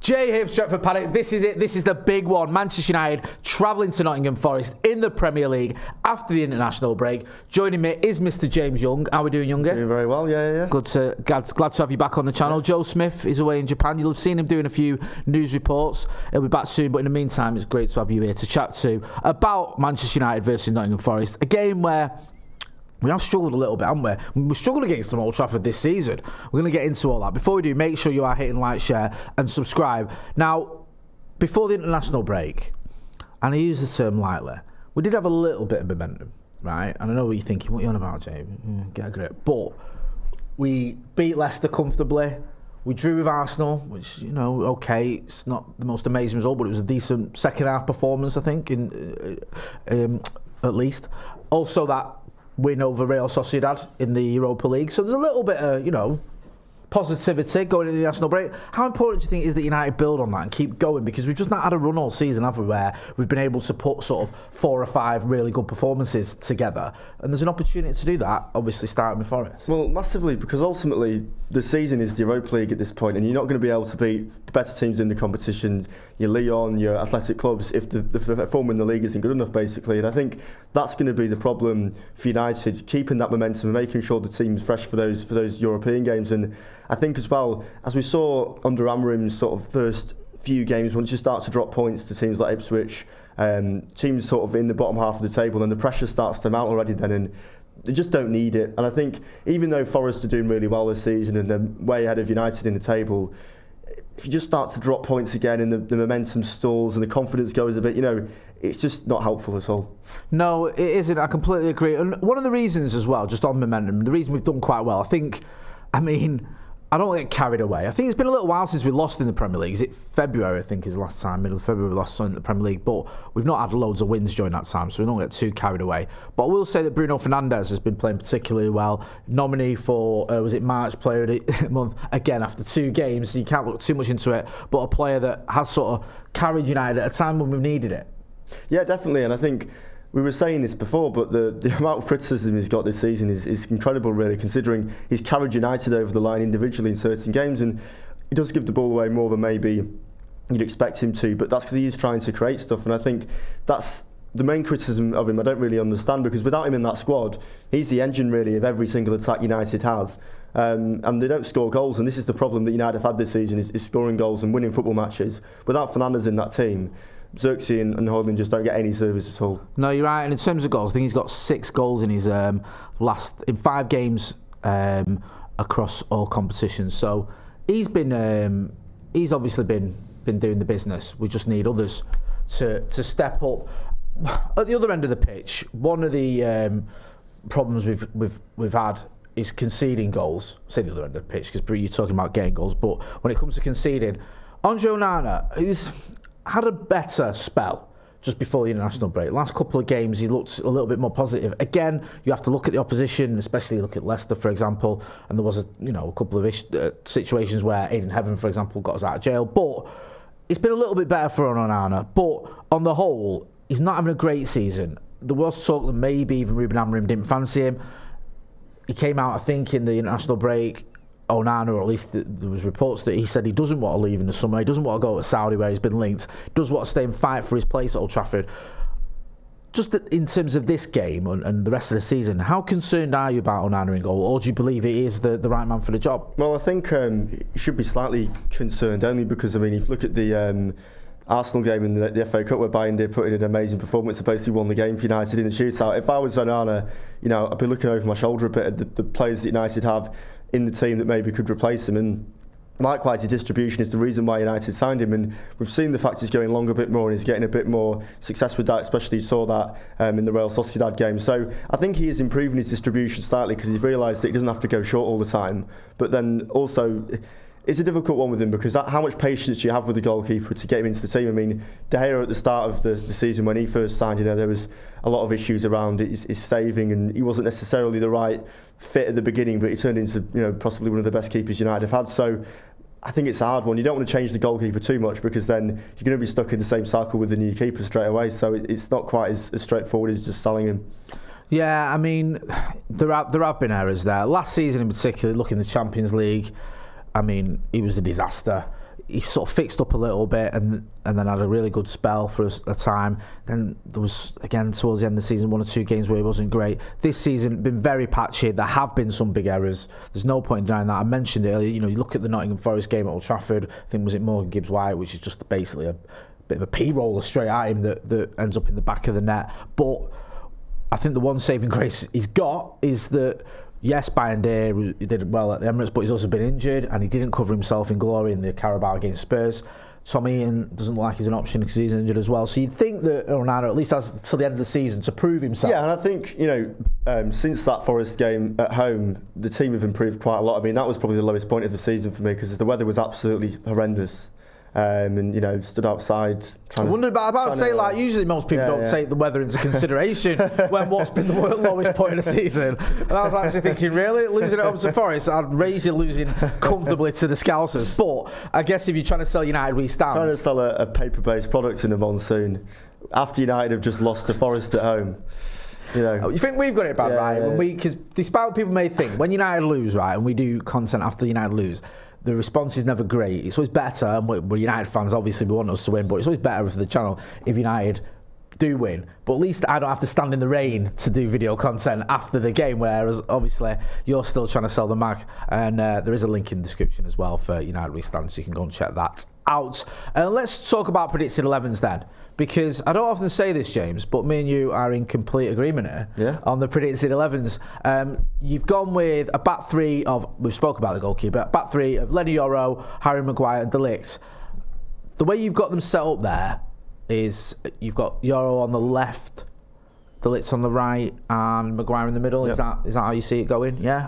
Jay here from Stretford, Paddock. This is it. This is the big one. Manchester United travelling to Nottingham Forest in the Premier League after the international break. Joining me is Mr. James Young. How are we doing, Younger? Doing very well, yeah. Glad to have you back on the channel. Joe Smith is away in Japan. You'll have seen him doing a few news reports. He'll be back soon, but in the meantime, it's great to have you here to chat to about Manchester United versus Nottingham Forest. A game where we have struggled a little bit, haven't we? We struggled against them Old Trafford this season. We're going to get into all that. Before we do, make sure you are hitting like, share and subscribe. Now, before the international break, and I use the term lightly, we did have a little bit of momentum, right? And I know what you're thinking, what are you on about, Jay? Get a grip. But we beat Leicester comfortably. We drew with Arsenal, which, you know, okay, it's not the most amazing result, but it was a decent second half performance, I think, at least. Also that win over Real Sociedad in the Europa League. So there's a little bit of, positivity going into the national break. How important do you think it is that United build on that and keep going? Because we've just not had a run all season, have we, where we've been able to put sort of 4 or 5 really good performances together. And there's an opportunity to do that, obviously starting with Forest. Well, massively, because ultimately the season is the Europa League at this point, and you're not going to be able to beat the better teams in the competition, your Lyon, your athletic clubs, if the form in the league isn't good enough, basically. And I think that's going to be the problem for United, keeping that momentum and making sure the team's fresh for those European games. And I think as well, as we saw under Amorim's sort of first few games, once you start to drop points to teams like Ipswich, teams sort of in the bottom half of the table, and the pressure starts to mount already then, and they just don't need it. And I think even though Forest are doing really well this season and they're way ahead of United in the table, if you just start to drop points again and the momentum stalls and the confidence goes a bit, it's just not helpful at all. No, it isn't. I completely agree. And one of the reasons as well, just on momentum, the reason we've done quite well, I don't get carried away. I think it's been a little while since we lost in the Premier League. Is it February, I think, is the last time? Middle of February we lost in the Premier League. But we've not had loads of wins during that time, so we don't get too carried away. But I will say that Bruno Fernandes has been playing particularly well. Nominee for, March Player of the Month, again, after 2 games. So you can't look too much into it. But a player that has sort of carried United at a time when we've needed it. Yeah, definitely. And I think we were saying this before, but the amount of criticism he's got this season is incredible, really, considering he's carried United over the line individually in certain games, and he does give the ball away more than maybe you'd expect him to, but that's because he is trying to create stuff, and I think that's the main criticism of him I don't really understand, because without him in that squad, he's the engine, really, of every single attack United have, and they don't score goals, and this is the problem that United have had this season, is scoring goals and winning football matches. Without Fernandes in that team, Xerxes and Holding just don't get any service at all. No, you're right. And in terms of goals, I think he's got 6 goals in his in 5 games across all competitions. So he's obviously been doing the business. We just need others to step up. At the other end of the pitch, one of the problems we've had is conceding goals. I say the other end of the pitch because you're talking about getting goals, but when it comes to conceding, Andre Onana, who's had a better spell just before the international break. Last couple of games, he looked a little bit more positive. Again, you have to look at the opposition, especially look at Leicester, for example. And there was a couple of situations where Aiden Heaven, for example, got us out of jail. But it's been a little bit better for Onana. But on the whole, he's not having a great season. There was talk that maybe even Ruben Amorim didn't fancy him. He came out, I think, in the international break, Onana, or at least there was reports that he said he doesn't want to leave in the summer. He doesn't want to go to Saudi where he's been linked. He does want to stay and fight for his place at Old Trafford. Just in terms of this game and the rest of the season, how concerned are you about Onana in goal, or do you believe he is the right man for the job? Well, I think you should be slightly concerned, only because, if you look at the Arsenal game in the FA Cup where Bayern did put in an amazing performance and basically won the game for United in the shootout. If I was Onana, I'd be looking over my shoulder a bit at the players that United have in the team that maybe could replace him, and likewise his distribution is the reason why United signed him, and we've seen the fact he's going long a bit more and he's getting a bit more success with that, especially saw that in the Real Sociedad game. So I think he is improving his distribution slightly because he's realised that he doesn't have to go short all the time, but then also it's a difficult one with him because how much patience do you have with the goalkeeper to get him into the team? De Gea at the start of the season when he first signed, there was a lot of issues around his saving, and he wasn't necessarily the right fit at the beginning, but he turned into possibly one of the best keepers United have had. So I think it's a hard one. You don't want to change the goalkeeper too much because then you're going to be stuck in the same cycle with the new keeper straight away. So it's not quite as straightforward as just selling him. Yeah, there have been errors there. Last season in particular, looking at the Champions League, he was a disaster. he sort of fixed up a little bit and then had a really good spell for a time. Then there was, again, towards the end of the season, 1 or 2 games where he wasn't great. This season, been very patchy. There have been some big errors. There's no point in denying that. I mentioned it earlier. You look at the Nottingham Forest game at Old Trafford. I think, was it Morgan Gibbs-White, which is just basically a bit of a P-roller straight at him that ends up in the back of the net. But I think the one saving grace he's got is that, yes, Bayern he did well at the Emirates, but he's also been injured and he didn't cover himself in glory in the Carabao against Spurs. Tom Eaton doesn't look like he's an option because he's injured as well. So you'd think that Onana at least has till the end of the season to prove himself. Yeah, and I think, since that Forest game at home, the team have improved quite a lot. I mean, that was probably the lowest point of the season for me because the weather was absolutely horrendous. And stood outside. I wondered about to say, usually most people don't take the weather into consideration when what's been the lowest point of the season. And I was actually thinking, really, losing at home to Forest, I'd raise you losing comfortably to the Scousers. But I guess if you're trying to sell United, we stand. Trying to sell a paper-based product in the monsoon after United have just lost to Forest at home. You think we've got it bad, right? Because despite what people may think, when United lose, right, and we do content after United lose, the response is never great. It's always better, and we're United fans, obviously we want us to win, but it's always better for the channel if United do win. But at least I don't have to stand in the rain to do video content after the game, whereas obviously you're still trying to sell the mag. And there is a link in the description as well for United We Stand, so you can go and check that out. Let's talk about predicted 11s then, because I don't often say this, James, but me and you are in complete agreement here on the predicted 11s. You've gone with a back three of, we've spoke about the goalkeeper, back three of Lenny Yoro, Harry Maguire and De Ligt. The way you've got them set up there is you've got Yoro on the left, De Ligt on the right and Maguire in the middle. Yep. Is that how you see it going? Yeah.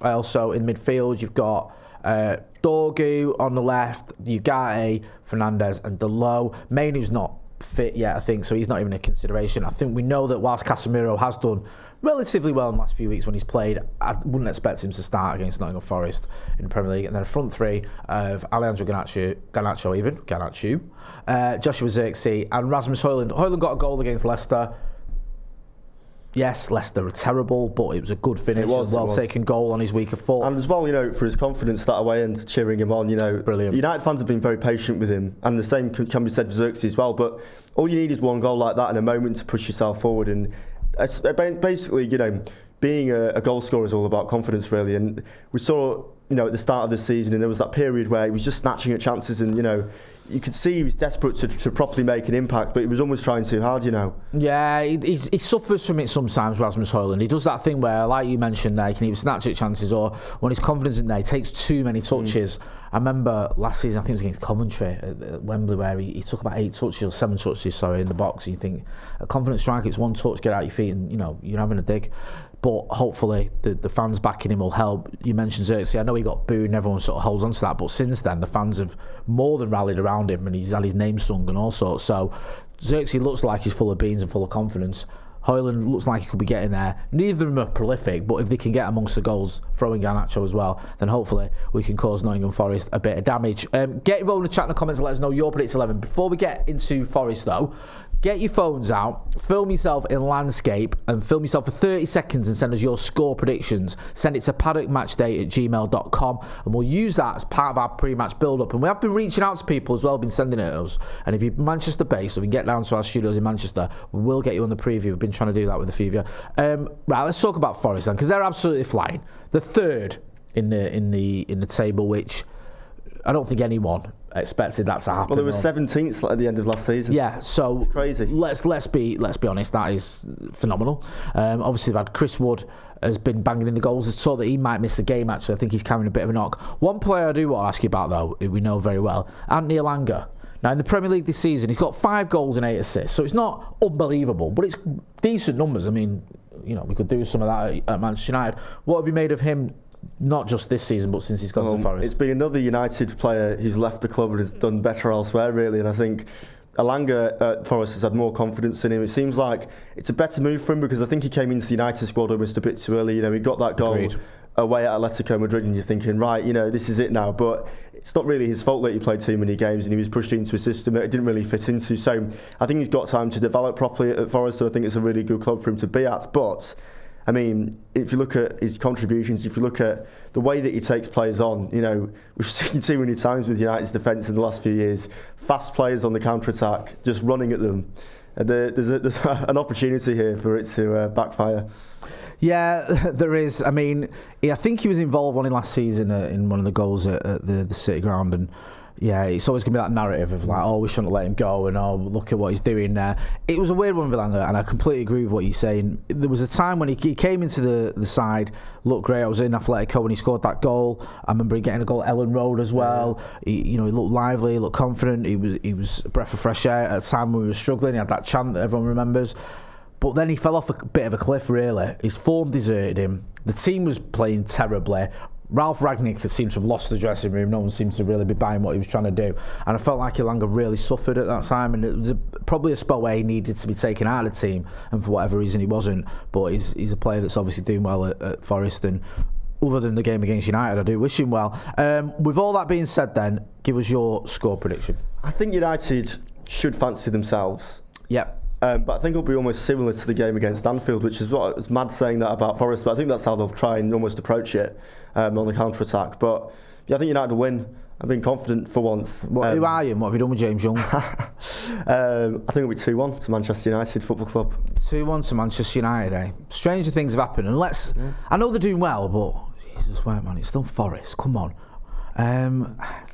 Also in midfield you've got Dorgu on the left, Ugarte, Fernandes and Delo. Mainu's not fit yet, I think, so he's not even a consideration. I think we know that whilst Casemiro has done relatively well in the last few weeks when he's played, I wouldn't expect him to start against Nottingham Forest in the Premier League. And then a front three of Alejandro Garnacho, Joshua Zirkzee and Rasmus Højlund. Højlund got a goal against Leicester. Yes, Leicester are terrible, but it was a good finish. It was a well-taken goal on his weaker foot. And as well, for his confidence that away and cheering him on, Brilliant. United fans have been very patient with him, and the same can be said for Zirkzee as well. But all you need is one goal like that in a moment to push yourself forward. And basically, being a goal scorer is all about confidence, really. And we saw, at the start of the season, and there was that period where he was just snatching at chances, and you could see he was desperate to properly make an impact, but he was almost trying too hard, Yeah, he suffers from it sometimes, Rasmus Højlund. He does that thing where, like you mentioned there, he can either snatch at chances or when his confidence in there, he takes too many touches. I remember last season, I think it was against Coventry at Wembley, where he took about 8 touches, or 7 touches, in the box. And you think, a confident striker, it's one touch, get out your feet, and, you're having a dig. But hopefully the fans backing him will help. You mentioned Zirkzee. I know he got booed and everyone sort of holds on to that, but since then the fans have more than rallied around him and he's had his name sung and all sorts. So Zirkzee looks like he's full of beans and full of confidence. Højlund looks like he could be getting there. Neither of them are prolific, but if they can get amongst the goals, throwing Garnacho as well, then hopefully we can cause Nottingham Forest a bit of damage. Get involved in the chat in the comments and let us know your predicted 11. Before we get into Forest though, get your phones out, film yourself in landscape and film yourself for 30 seconds and send us your score predictions. Send it to paddockmatchday@gmail.com and we'll use that as part of our pre-match build-up. And we have been reaching out to people as well, been sending it to us. And if you're Manchester based, so we can get down to our studios in Manchester, we will get you on the preview. We've been trying to do that with a few of you. Right, let's talk about Forest then, because they're absolutely flying. The third in the table, which I don't think anyone expected that to happen. Well, there was 17th at the end of last season. Yeah, so it's crazy. Let's be honest, that is phenomenal. Obviously, they've had Chris Wood has been banging in the goals. It's thought that he might miss the game. Actually, I think he's carrying a bit of a knock. One player I do want to ask you about though, who we know very well, Anthony Elanga. Now in the Premier League this season, he's got 5 goals and 8 assists, so it's not unbelievable, but it's decent numbers. I mean, we could do some of that at Manchester United. What have you made of him? Not just this season, but since he's gone to Forest. It's been another United player who's left the club and has done better elsewhere, really. And I think Elanga at Forest has had more confidence in him. It seems like it's a better move for him because I think he came into the United squad almost a bit too early. He got that goal away at Atletico Madrid, and you're thinking, right, this is it now. But it's not really his fault that he played too many games and he was pushed into a system that it didn't really fit into. So I think he's got time to develop properly at Forest, and I think it's a really good club for him to be at. But I mean, if you look at his contributions, if you look at the way that he takes players on, you know, we've seen too many times with United's defence in the last few years, fast players on the counter-attack, just running at them. And there's an opportunity here for it to backfire. Yeah, there is. I mean, I think he was involved one in last season in one of the goals at the City ground, and yeah, it's always going to be that narrative of like, oh, we shouldn't let him go, and oh, look at what he's doing there. It was a weird one with Langer, and I completely agree with what you're saying. There was a time when he came into the side, looked great. I was in Atletico when he scored that goal. I remember him getting a goal at Ellen Road as well. He looked lively, he looked confident. He was a breath of fresh air at a time when we were struggling. He had that chant that everyone remembers. But then he fell off a bit of a cliff, really. His form deserted him. The team was playing terribly. Ralph Rangnick seemed to have lost the dressing room. No one seems to really be buying what he was trying to do. And I felt like Elanga really suffered at that time. And it was probably a spell where he needed to be taken out of the team. And for whatever reason, he wasn't. But he's a player that's obviously doing well at Forest. And other than the game against United, I do wish him well. With all that being said then, give us your score prediction. I think United should fancy themselves. Yep. But I think it'll be almost similar to the game against Anfield, which is what it's mad saying that about Forest, but I think that's how they'll try and almost approach it on the counter-attack. But yeah, I think United will win. I've been confident for once. Who are you and what have you done with James Young? I think it'll be 2-1 to Manchester United Football Club. 2-1 to Manchester United, eh? Stranger things have happened. And I know they're doing well, but Jesus, wait, man, it's still Forest. Come on.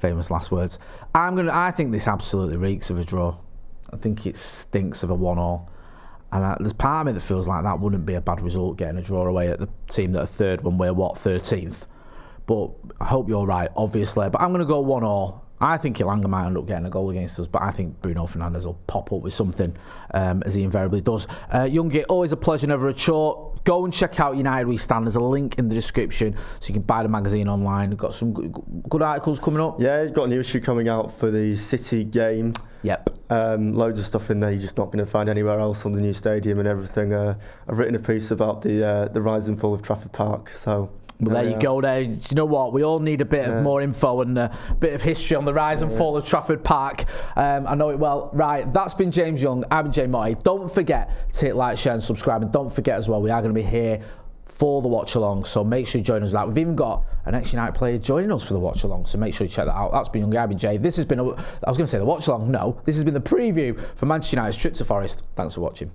Famous last words. I think this absolutely reeks of a draw. I think it stinks of a 1-1. And there's part of me that feels like that wouldn't be a bad result, getting a draw away at the team that are third when we're, 13th. But I hope you're right, obviously. But I'm going to go 1-1. I think Elanga might end up getting a goal against us, but I think Bruno Fernandes will pop up with something, as he invariably does. Youngie, always a pleasure, never a chore. Go and check out United We Stand. There's a link in the description so you can buy the magazine online. Got some good articles coming up. Yeah, he's got a new issue coming out for the City game. Yep. Loads of stuff in there you're just not going to find anywhere else on the new stadium and everything. I've written a piece about the rise and fall of Trafford Park. So. Well, there you go there. You know what? We all need a bit of more info and a bit of history on the rise and fall of Trafford Park. I know it well. Right, that's been James Young. I've been Jay Motti. Don't forget to hit like, share and subscribe. And don't forget as well, we are going to be here for the watch along. So make sure you join us for that. We've even got an ex-United player joining us for the watch along. So make sure you check that out. That's been Young. I've been Jay. This has been, I was going to say the watch along. No, this has been the preview for Manchester United's trip to Forest. Thanks for watching.